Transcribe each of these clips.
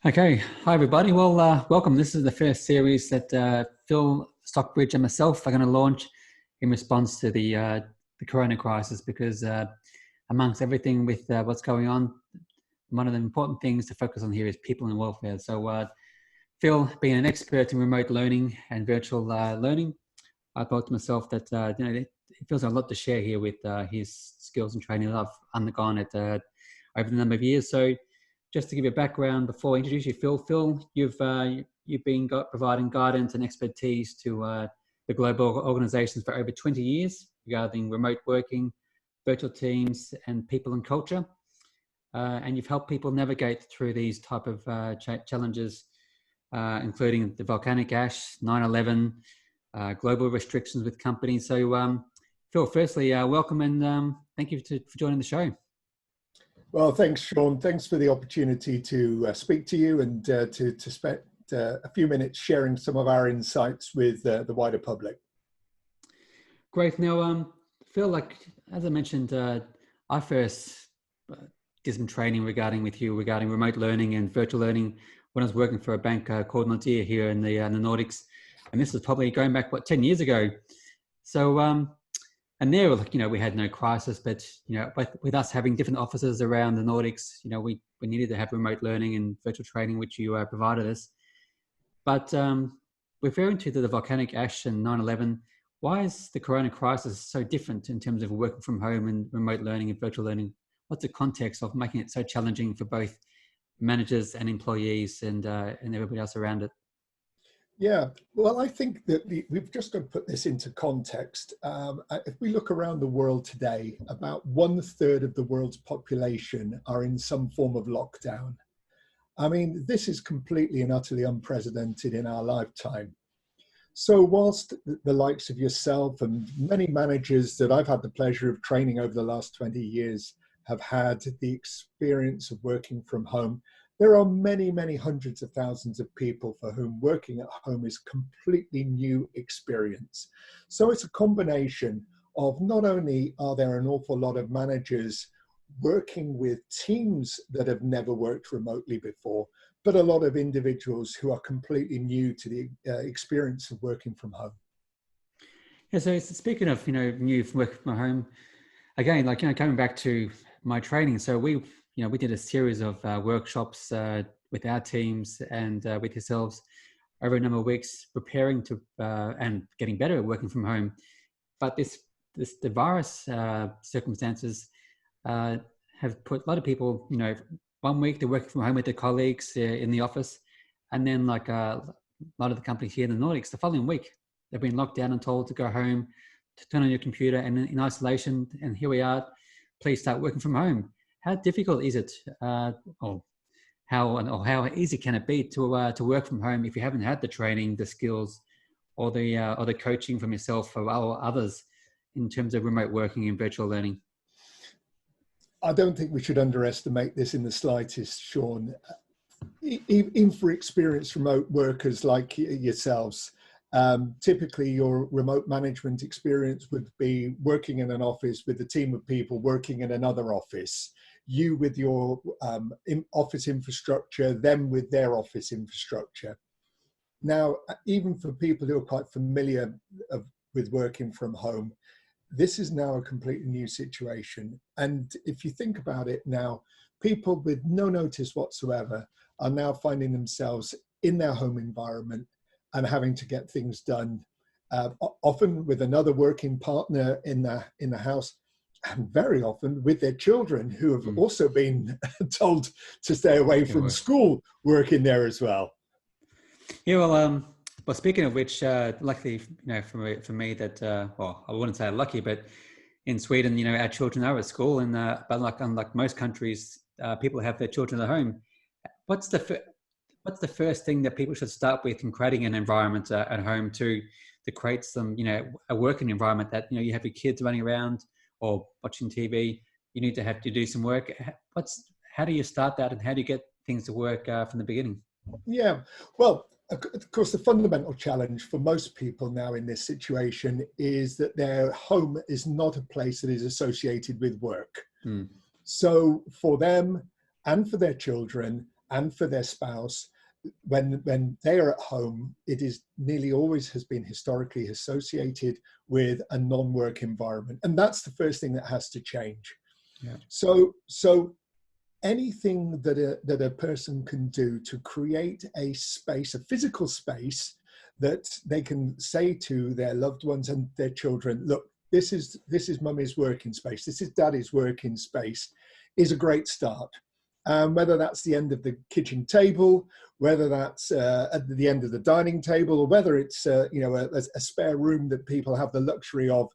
Okay, hi everybody. Well, welcome. This is the first series that Phil Stockbridge and myself are going to launch in response to the Corona crisis, because amongst everything with what's going on, one of the important things to focus on here is people and welfare. So, Phil, being an expert in remote learning and virtual learning, I thought to myself that he feels a lot to share here with his skills and training that I've undergone over the number of years. So, just to give you a background before I introduce you, Phil, you've been providing guidance and expertise to the global organizations for over 20 years regarding remote working, virtual teams, and people and culture. And you've helped people navigate through these type of challenges, including the volcanic ash, 9/11, global restrictions with companies. So, Phil, firstly, welcome and thank you for joining the show. Well, thanks, Sean. Thanks for the opportunity to speak to you and to spend a few minutes sharing some of our insights with the wider public. Great. Now, Phil, like as I mentioned, I first did some training regarding remote learning and virtual learning when I was working for a bank called Nordea here in the Nordics, and this was probably going back 10 years ago. So. And there, we had no crisis, but with us having different offices around the Nordics, we needed to have remote learning and virtual training, which you provided us. But referring to the volcanic ash and 9/11, why is the Corona crisis so different in terms of working from home and remote learning and virtual learning? What's the context of making it so challenging for both managers and employees and everybody else around it? Yeah, well, I think that we've just got to put this into context. If we look around the world today, about 1/3 of the world's population are in some form of lockdown. I mean, this is completely and utterly unprecedented in our lifetime. So whilst the likes of yourself and many managers that I've had the pleasure of training over the last 20 years have had the experience of working from home, there are many, many hundreds of thousands of people for whom working at home is completely new experience. So it's a combination of not only are there an awful lot of managers working with teams that have never worked remotely before, but a lot of individuals who are completely new to the experience of working from home. Yeah, so speaking of, new work from home, again, coming back to my training. So we did a series of workshops with our teams and with yourselves over a number of weeks, preparing to and getting better at working from home. But the virus circumstances have put a lot of people, 1 week they're working from home with their colleagues in the office, and then like a lot of the companies here in the Nordics, the following week they've been locked down and told to go home, to turn on your computer and in isolation. And here we are, please start working from home. How difficult is it, or how easy can it be to work from home if you haven't had the training, the skills, or the coaching from yourself or others in terms of remote working and virtual learning? I don't think we should underestimate this in the slightest, Sean. Even for experienced remote workers like yourselves, typically your remote management experience would be working in an office with a team of people working in another office, you with your office infrastructure, them with their office infrastructure. Now, even for people who are quite familiar with working from home, this is now a completely new situation. And if you think about it now, people with no notice whatsoever are now finding themselves in their home environment and having to get things done, often with another working partner in the house, and very often with their children who have also been told to stay away from school, working there as well. Yeah, well, speaking of which, luckily, for me that, well, I wouldn't say lucky, but in Sweden, our children are at school, and but unlike most countries, people have their children at home. What's the first thing that people should start with in creating an environment at home to create some, a working environment that, you have your kids running around or watching TV, you need to have to do some work. How do you start that, and how do you get things to work from the beginning? Yeah, well, of course, the fundamental challenge for most people now in this situation is that their home is not a place that is associated with work. So for them and for their children and for their spouse, when they are at home, it is nearly always has been historically associated with a non-work environment. And that's the first thing that has to change. Yeah. So anything that a person can do to create a space, a physical space that they can say to their loved ones and their children, look, this is mummy's working space, this is daddy's working space, is a great start. Whether that's the end of the kitchen table, whether that's at the end of the dining table, or whether it's a spare room that people have the luxury of,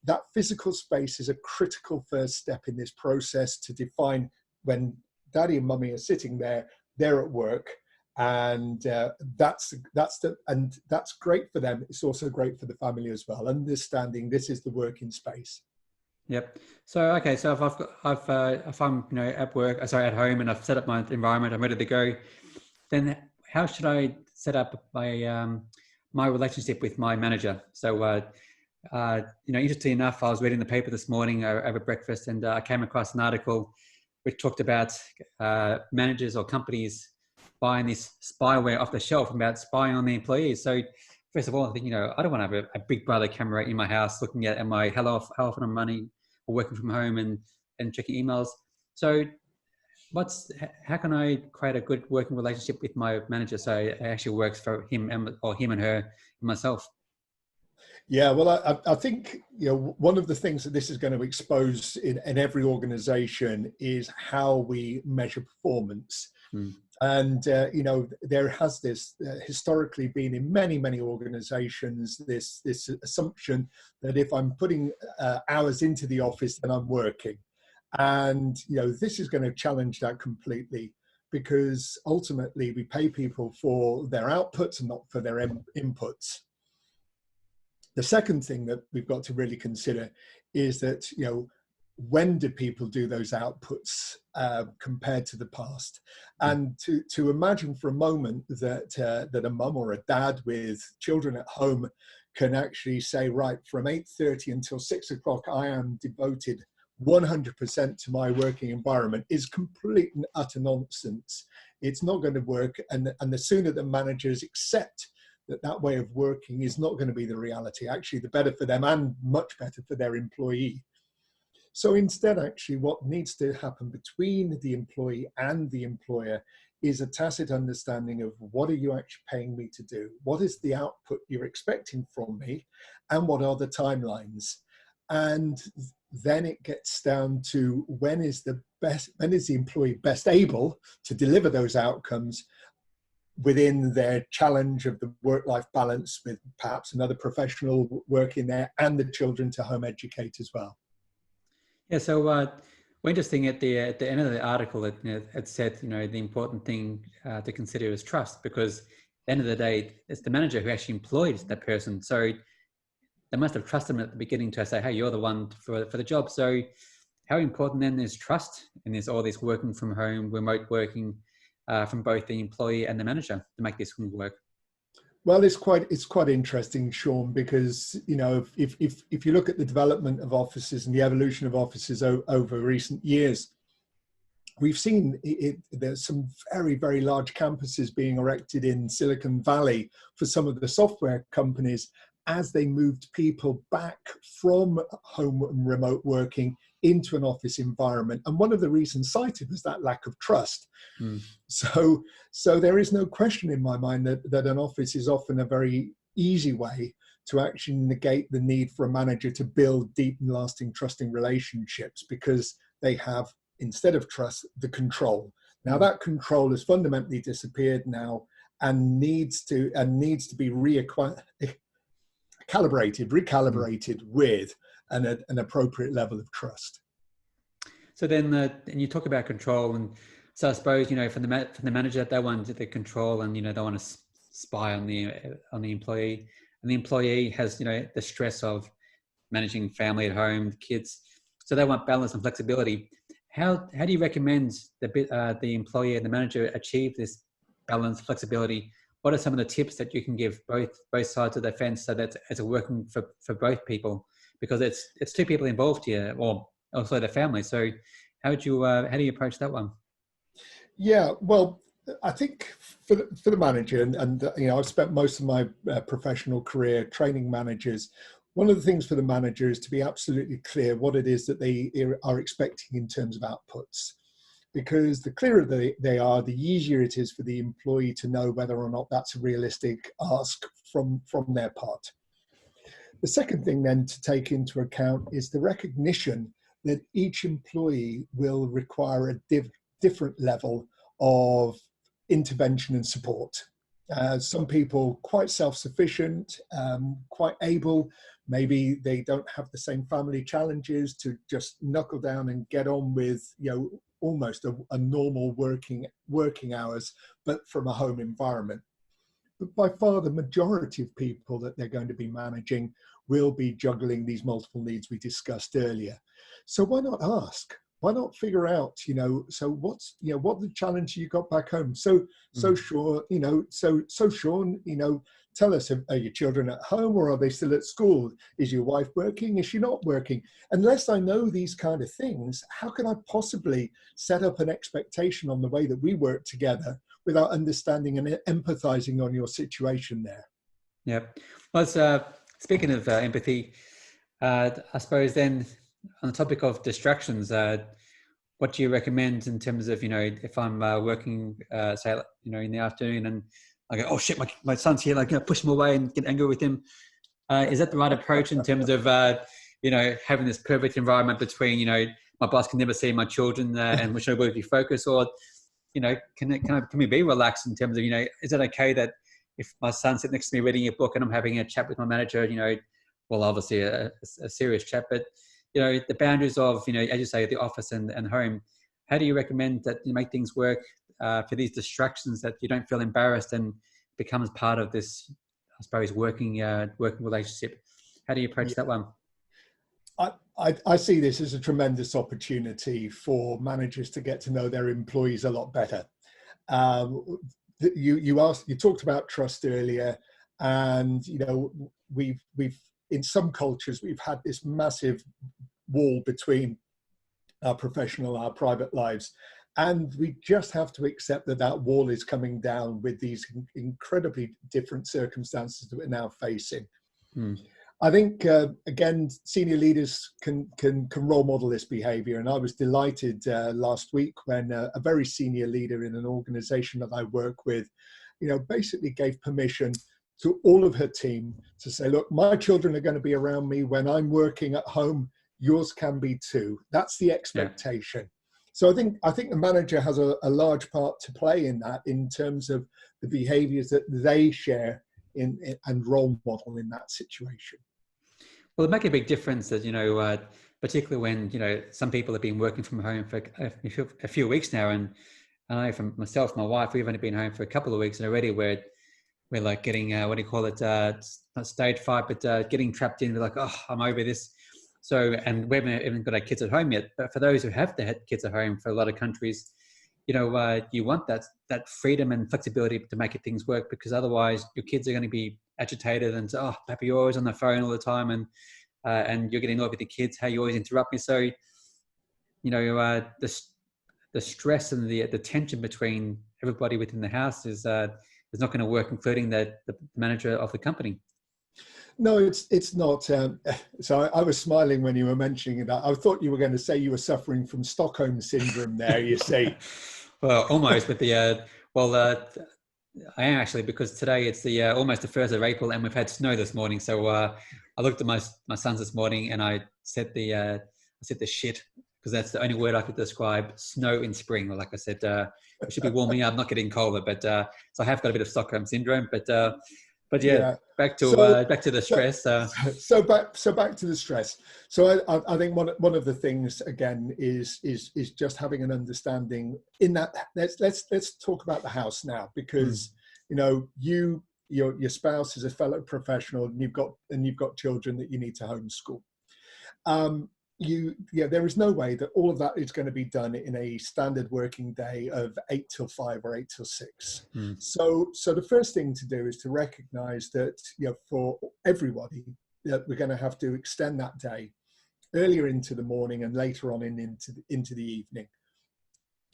that physical space is a critical first step in this process to define when daddy and mummy are sitting there, they're at work, and that's great for them. It's also great for the family as well, understanding this is the working space. Yep. So okay. So if I'm at work, sorry, at home, and I've set up my environment, I'm ready to go. Then how should I set up my relationship with my manager? So interestingly enough, I was reading the paper this morning over breakfast, and I came across an article which talked about managers or companies buying this spyware off the shelf about spying on the employees. So first of all, I think, I don't want to have a big brother camera in my house looking at my how often I'm running or working from home and checking emails. So how can I create a good working relationship with my manager so it actually works for him or him and her and myself? Yeah, well, I think one of the things that this is going to expose in every organization is how we measure performance. And there has this historically been in many organizations this assumption that if I'm putting hours into the office, then I'm working. And this is going to challenge that completely, because ultimately we pay people for their outputs and not for their inputs. The second thing that we've got to really consider is that, when do people do those outputs compared to the past? And to imagine for a moment that a mum or a dad with children at home can actually say, right, from 8:30 until 6 o'clock, I am devoted 100% to my working environment, is complete and utter nonsense. It's not going to work. And the sooner the managers accept that way of working is not going to be the reality, actually, the better for them and much better for their employee. So instead, actually, what needs to happen between the employee and the employer is a tacit understanding of what are you actually paying me to do? What is the output you're expecting from me? And what are the timelines? And then it gets down to when is the employee best able to deliver those outcomes within their challenge of the work-life balance with perhaps another professional working there and the children to home educate as well. Yeah, so interesting at the end of the article, it said, the important thing to consider is trust, because at the end of the day, it's the manager who actually employed that person. So they must have trusted them at the beginning to say, hey, you're the one for the job. So how important then is trust in all this working from home, remote working from both the employee and the manager to make this work? Well, it's quite interesting, Shaun, because if you look at the development of offices and the evolution of offices over recent years, we've seen there's some very large campuses being erected in Silicon Valley for some of the software companies as they moved people back from home and remote working into an office environment. And one of the reasons cited was that lack of trust. So there is no question in my mind that an office is often a very easy way to actually negate the need for a manager to build deep and lasting trusting relationships, because they have, instead of trust, the control. Now that control has fundamentally disappeared now and needs to be recalibrated with an appropriate level of trust. So then, and you talk about control, and so I suppose for the manager, they want the control, and they want to spy on the employee, and the employee has the stress of managing family at home, kids, so they want balance and flexibility. How do you recommend the employee and the manager achieve this balance, flexibility? What are some of the tips that you can give both sides of the fence so that it's working for both people? Because it's two people involved here, or also the family. So how do you approach that one? Yeah, well, I think for the manager, and you know, I've spent most of my professional career training managers. One of the things for the manager is to be absolutely clear what it is that they are expecting in terms of outputs. Because the clearer they are, the easier it is for the employee to know whether or not that's a realistic ask from their part. The second thing then to take into account is the recognition that each employee will require a different level of intervention and support. Some people quite self-sufficient, quite able. Maybe they don't have the same family challenges to just knuckle down and get on with, you know, almost a normal working hours, but from a home environment. But by far the majority of people that they're going to be managing will be juggling these multiple needs we discussed earlier. So why not ask? Why not figure out, you know, so what's, you know, what the challenge you got back home? So Sean, you know, so Sean, you know, tell us, are your children at home or are they still at school? Is your wife working? Is she not working? Unless I know these kind of things, how can I possibly set up an expectation on the way that we work together without understanding and empathizing on your situation there? Yeah. Well, speaking of empathy, I suppose then on the topic of distractions, what do you recommend in terms of, you know, if I'm working, say, you know, in the afternoon and I go, oh shit, my son's here, like, you know, push him away and get angry with him. Is that the right approach in terms of, you know, having this perfect environment between, you know, my boss can never see my children and we should be focused, or, you know, can we be relaxed in terms of, you know, is it okay that if my son's sitting next to me reading a book and I'm having a chat with my manager, you know, well, obviously a serious chat, but, you know, the boundaries of, you know, as you say, the office and home, how do you recommend that you make things work for these distractions that you don't feel embarrassed and becomes part of this, I suppose, working relationship? How do you approach that one? I see this as a tremendous opportunity for managers to get to know their employees a lot better. You talked about trust earlier, and you know we've in some cultures we've had this massive wall between our professional, our private lives, and we just have to accept that that wall is coming down with these incredibly different circumstances that we're now facing. I think again, senior leaders can role model this behaviour, and I was delighted last week when a very senior leader in an organisation that I work with, you know, basically gave permission to all of her team to say, look, my children are going to be around me when I'm working at home. Yours can be too. That's the expectation. Yeah. So I think the manager has a large part to play in that, in terms of the behaviours that they share and role model in that situation. Well, it make a big difference that, you know, particularly when, you know, some people have been working from home for a few weeks now, and I know from myself, my wife, we've only been home for a couple of weeks, and already we're like getting what do you call it? Not stage fright, but getting trapped in. We're like, oh, I'm over this. So, and we haven't even got our kids at home yet. But for those who have the kids at home, for a lot of countries, you know, you want that freedom and flexibility to make things work, because otherwise your kids are going to be agitated and say, oh, Pappy, you're always on the phone all the time, and you're getting annoyed with the kids. How you always interrupt me. So, you know, the stress and the tension between everybody within the house is not going to work, including the manager of the company. No, it's not. So I was smiling when you were mentioning that. I thought you were going to say you were suffering from Stockholm syndrome there, you see. Well, almost, but I am actually, because today it's the almost the 1st of April and we've had snow this morning. So I looked at my sons this morning and I said the shit, because that's the only word I could describe snow in spring. Like I said, we should be warming up, not getting colder. But so I have got a bit of Stockholm syndrome. But yeah. Back to the stress. So back to the stress. So I think one of the things again is just having an understanding in that. Let's talk about the house now, because you know your spouse is a fellow professional, and you've got children that you need to homeschool. There is no way that all of that is going to be done in a standard working day of 8 till 5 or 8 till 6. So the first thing to do is to recognize that, you know, for everybody, that we're going to have to extend that day earlier into the morning and later on into the evening.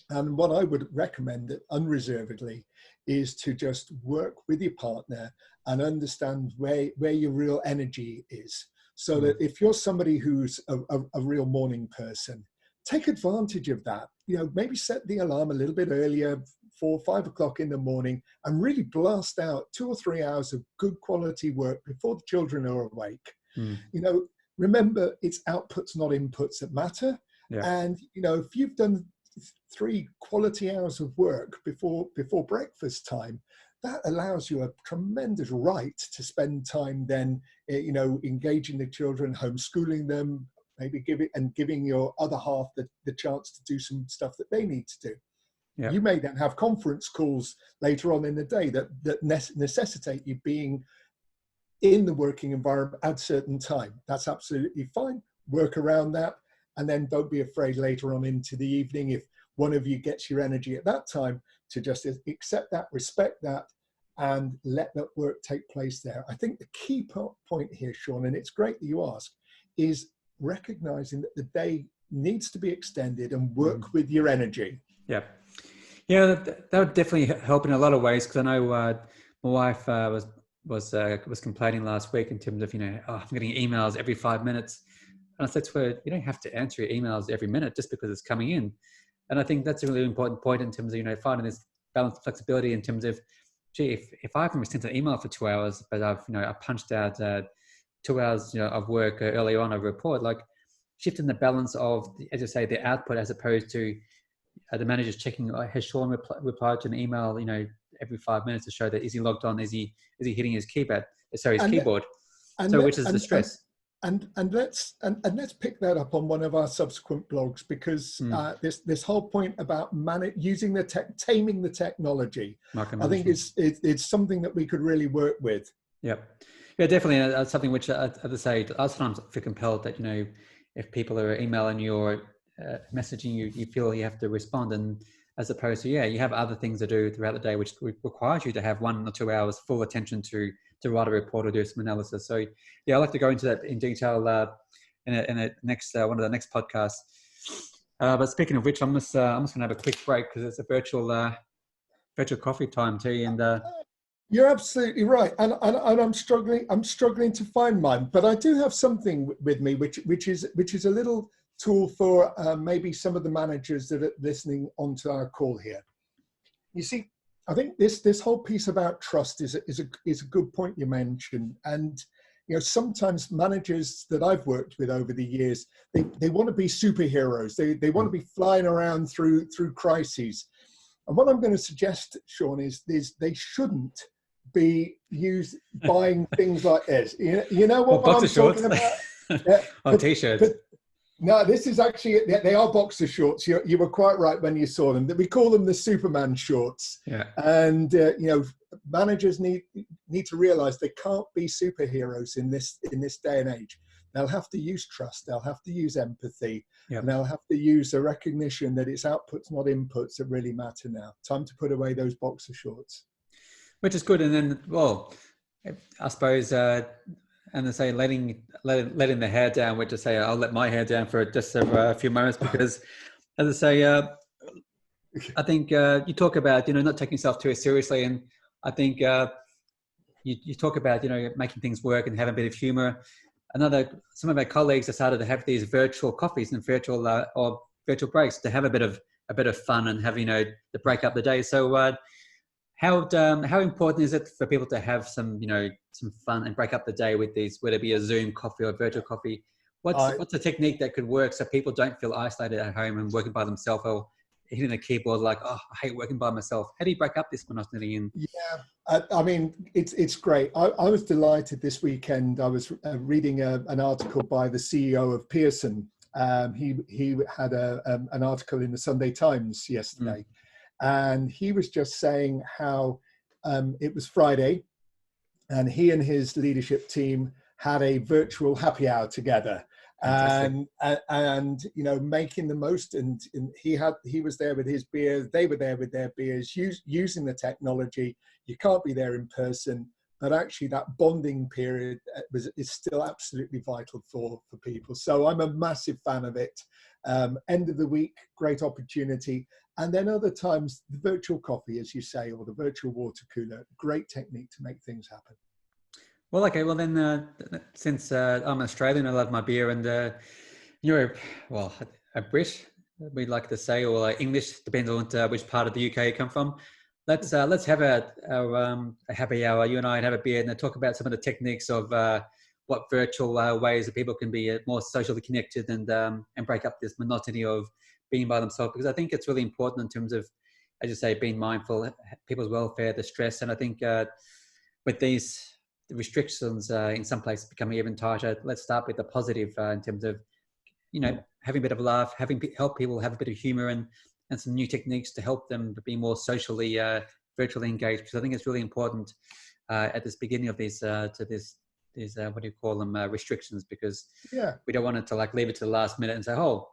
And what I would recommend unreservedly is to just work with your partner and understand where your real energy is. So that if you're somebody who's a real morning person, take advantage of that. You know, maybe set the alarm a little bit earlier, 4 or 5 o'clock in the morning, and really blast out 2 or 3 hours of good quality work before the children are awake. Mm. You know, remember, it's outputs, not inputs, that matter. Yeah. And, you know, if you've done 3 quality hours of work before breakfast time, that allows you a tremendous right to spend time then, you know, engaging the children, homeschooling them, maybe giving your other half the chance to do some stuff that they need to do. Yeah. You may then have conference calls later on in the day that necessitate you being in the working environment at a certain time. That's absolutely fine. Work around that. And then don't be afraid later on into the evening, if one of you gets your energy at that time, to just accept that, respect that, and let that work take place there. I think the key point here, Shaun, and it's great that you ask, is recognizing that the day needs to be extended and work with your energy. Yeah. Yeah, that would definitely help in a lot of ways, because I know my wife was complaining last week in terms of, you know, I'm getting emails every 5 minutes. And I said to her, you don't have to answer your emails every minute just because it's coming in. And I think that's a really important point in terms of, you know, finding this balance, flexibility in terms of, gee, if I haven't sent an email for 2 hours, but I punched out 2 hours, you know, of work earlier on, a report, like shifting the balance of, as you say, the output, as opposed to the manager's checking, has Shaun replied to an email, you know, every 5 minutes to show that is he logged on, is he hitting his keyboard, which is the stress. And let's pick that up on one of our subsequent blogs, because this whole point about using taming the technology, I think it's something that we could really work with. Yeah, definitely. That's something which, as I say, I sometimes feel compelled that, you know, if people are emailing you or messaging you, you feel you have to respond, and as opposed to, you have other things to do throughout the day, which requires you to have 1 or 2 hours full attention to write a report or do some analysis. So I'd like to go into that in detail in a next one of the next podcasts. But speaking of which, I'm just going to have a quick break, because it's a virtual coffee time too. And you're absolutely right, and I'm struggling to find mine, but I do have something with me which is a little tool for maybe some of the managers that are listening onto our call here. You see, I think this whole piece about trust is a good point you mentioned. And, you know, sometimes managers that I've worked with over the years, they want to be superheroes. They want to be flying around through crises. And what I'm going to suggest, Shaun, is they shouldn't be buying things like this. You know what I'm talking about? Or t-shirts. No, this is actually, they are boxer shorts. You were quite right when you saw them. We call them the Superman shorts. Yeah. And, you know, managers need to realize they can't be superheroes in this day and age. They'll have to use trust. They'll have to use empathy. Yep. And they'll have to use a recognition that it's outputs, not inputs, that really matter now. Time to put away those boxer shorts. Which is good. And then, well, I suppose, and they say letting the hair down, which I say I'll let my hair down for just a few moments, because, as I say, I think you talk about, you know, not taking yourself too seriously, and I think you talk about, you know, making things work and having a bit of humor. Some of our colleagues have started to have these virtual coffees and virtual breaks to have a bit of fun and have, you know, to break up the day. So how important is it for people to have some fun and break up the day with these, whether it be a Zoom coffee or a virtual coffee? What's a technique that could work so people don't feel isolated at home and working by themselves, or hitting a keyboard like, oh, I hate working by myself? How do you break up this monotony? I mean, it's great. I was delighted this weekend. I was reading an article by the CEO of Pearson. He had an article in the Sunday Times yesterday. And he was just saying how it was Friday, and he and his leadership team had a virtual happy hour together. And you know, making the most. And he was there with his beers, they were there with their beers, using the technology. You can't be there in person, but actually that bonding period is still absolutely vital for people. So I'm a massive fan of it. End of the week, great opportunity. And then other times, the virtual coffee, as you say, or the virtual water cooler, great technique to make things happen. Well, okay. Well, then, since I'm Australian, I love my beer, and you're, well, a Brit, we'd like to say, or English, depends on which part of the UK you come from. Let's have a happy hour. You and I have a beer and talk about some of the techniques of what virtual ways that people can be more socially connected and break up this monotony of being by themselves. Because I think it's really important in terms of, as you say, being mindful, people's welfare, the stress, and I think with these restrictions in some places becoming even tighter, let's start with the positive in terms of, having a bit of a laugh, help people have a bit of humor and some new techniques to help them be more socially, virtually engaged. Because I think it's really important at this beginning of these, what do you call them, restrictions, because we don't want it to leave it to the last minute and say, oh,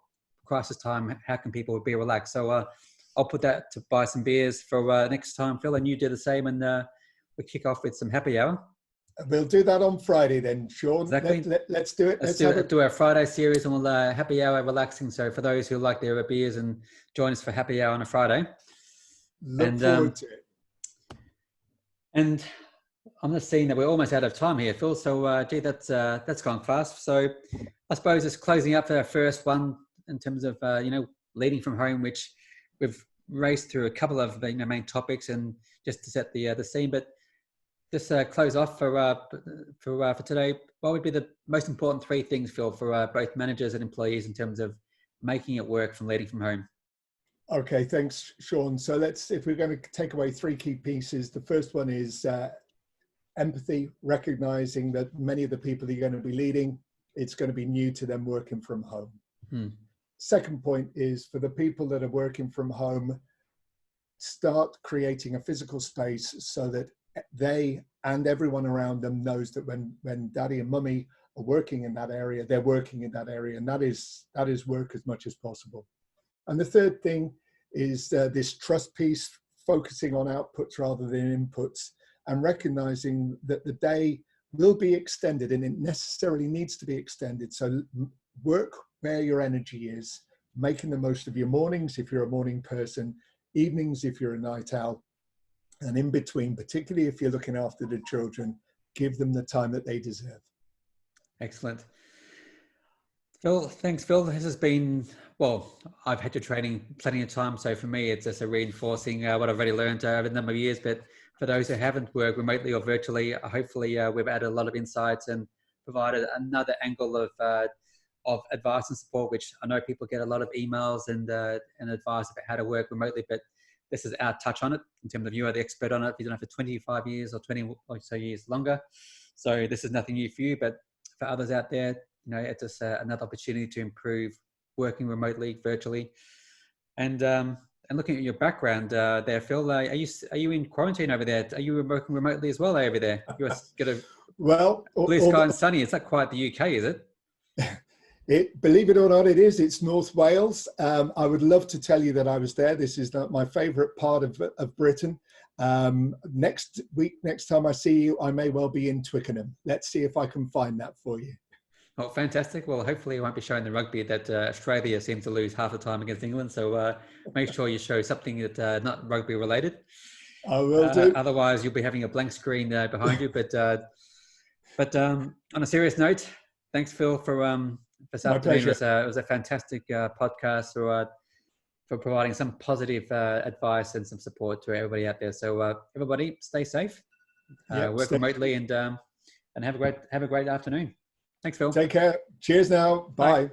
crisis time, how can people be relaxed? So I'll put that to buy some beers for next time, Phil, and you do the same, and we kick off with some happy hour. We'll do that on Friday then, Shaun. Exactly. Let's do it. Let's do our Friday series, and we'll happy hour relaxing. So for those who like their beers, and join us for happy hour on a Friday. Look forward to it. And I'm just seeing that we're almost out of time here, Phil. So gee, that's gone fast. So I suppose it's closing up our first one in terms of leading from home, which we've raced through a couple of main topics, and just to set the scene, but. Just close off for today. What would be the most important three things, Phil, for both managers and employees in terms of making it work from leading from home? Okay, thanks, Shaun. So if we're going to take away three key pieces, the first one is empathy, recognizing that many of the people you're going to be leading, it's going to be new to them working from home. Second point is, for the people that are working from home, start creating a physical space so that they and everyone around them knows that when daddy and mummy are working in that area, they're working in that area, and that is work as much as possible. And the third thing is this trust piece, focusing on outputs rather than inputs, and recognizing that the day will be extended, and it necessarily needs to be extended. So work where your energy is, making the most of your mornings if you're a morning person, evenings if you're a night owl, and in between, particularly if you're looking after the children, give them the time that they deserve. Excellent. Phil, thanks, Phil. This has been, well, I've had your training plenty of times, so for me, it's just a reinforcing what I've already learned over the number of years. But for those who haven't worked remotely or virtually, hopefully we've added a lot of insights and provided another angle of advice and support, which I know people get a lot of emails and advice about how to work remotely, but this is our touch on it in terms of you are the expert on it. You've done it for 25 years or 20 or so years longer. So this is nothing new for you, but for others out there, it's just another opportunity to improve working remotely, virtually. And looking at your background there, Phil, are you in quarantine over there? Are you working remotely as well over there? You're got a blue sky and sunny. It's not quite the UK, is it? Believe it or not, it is. It's North Wales. I would love to tell you that I was there. This is not my favourite part of Britain. Next week, next time I see you, I may well be in Twickenham. Let's see if I can find that for you. Oh, fantastic. Well, hopefully you won't be showing the rugby that Australia seems to lose half the time against England. So make sure you show something that not rugby related. I will do. Otherwise, you'll be having a blank screen behind you. But on a serious note, thanks, Phil, for this afternoon. It was a fantastic podcast for providing some positive advice and some support to everybody out there. So everybody, stay safe, work remotely, and have a great afternoon. Thanks, Phil. Take care. Cheers now. Bye.